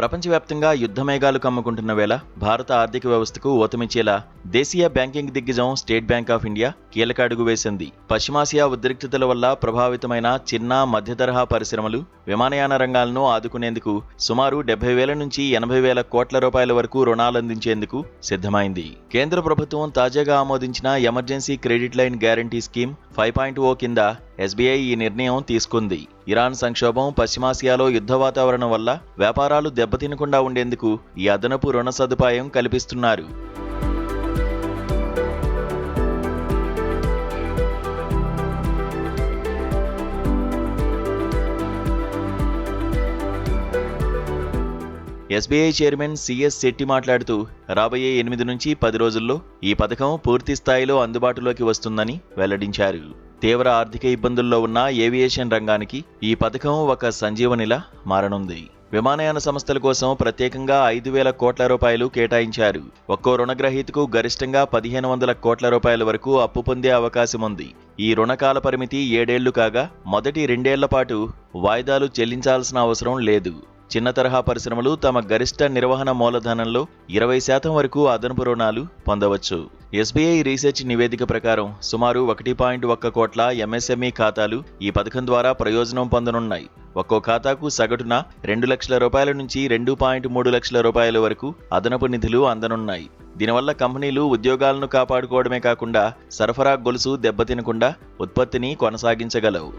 ప్రపంచవ్యాప్తంగా యుద్ధమేఘాలు కమ్ముకుంటున్న వేళ భారత ఆర్థిక వ్యవస్థకు ఊతమిచ్చేలా దేశీయ బ్యాంకింగ్ దిగ్గజం స్టేట్ బ్యాంక్ ఆఫ్ ఇండియా కీలక అడుగు వేసింది. పశ్చిమాసియా ఉద్రిక్తతల వల్ల ప్రభావితమైన చిన్న మధ్యతరహా పరిశ్రమలు, విమానయాన రంగాలను ఆదుకునేందుకు సుమారు 70,000 నుంచి 80,000 కోట్ల రూపాయల వరకు రుణాలందించేందుకు సిద్ధమైంది. కేంద్ర ప్రభుత్వం తాజాగా ఆమోదించిన emergency credit line guarantee scheme 5.0 కింద ఎస్బీఐ ఈ నిర్ణయం తీసుకుంది. ఇరాన్ సంక్షోభం, పశ్చిమాసియాలో యుద్ధ వాతావరణం వల్ల వ్యాపారాలు దెబ్బతినకుండా ఉండేందుకు ఈ అదనపు రుణ సదుపాయం కల్పిస్తున్నారు. ఎస్బీఐ చైర్మన్ సిఎస్ శెట్టి మాట్లాడుతూ, రాబోయే 8 నుంచి 10 రోజుల్లో ఈ పథకం పూర్తి స్థాయిలో అందుబాటులోకి వస్తుందని వెల్లడించారు. తీవ్ర ఆర్థిక ఇబ్బందుల్లో ఉన్న ఏవియేషన్ రంగానికి ఈ పథకం ఒక సంజీవనిలా మారనుంది. విమానయాన సంస్థల కోసం ప్రత్యేకంగా 5,000 కోట్ల రూపాయలు కేటాయించారు. ఒక్కో రుణగ్రహీతకు గరిష్టంగా 1,500 కోట్ల రూపాయల వరకు అప్పు పొందే అవకాశం ఉంది. ఈ రుణకాల పరిమితి 7 ఏళ్లు కాగా మొదటి 2 ఏళ్ల పాటు వాయిదాలు చెల్లించాల్సిన అవసరం లేదు. చిన్న తరహా పరిశ్రమలు తమ గరిష్ట నిర్వహణ మూలధనంలో 20% వరకు అదనపు రుణాలు పొందవచ్చు. ఎస్బీఐ రీసెర్చ్ నివేదిక ప్రకారం సుమారు 1.1 కోట్ల ఎంఎస్ఎంఈ ఖాతాలు ఈ పథకం ద్వారా ప్రయోజనం పొందనున్నాయి. ఒక్కో ఖాతాకు సగటున 2 లక్షల రూపాయల నుంచి 2.3 లక్షల రూపాయల వరకు అదనపు నిధులు అందనున్నాయి. దీనివల్ల కంపెనీలు ఉద్యోగాలను కాపాడుకోవడమే కాకుండా సరఫరా గొలుసు దెబ్బతినకుండా ఉత్పత్తిని కొనసాగించగలవు.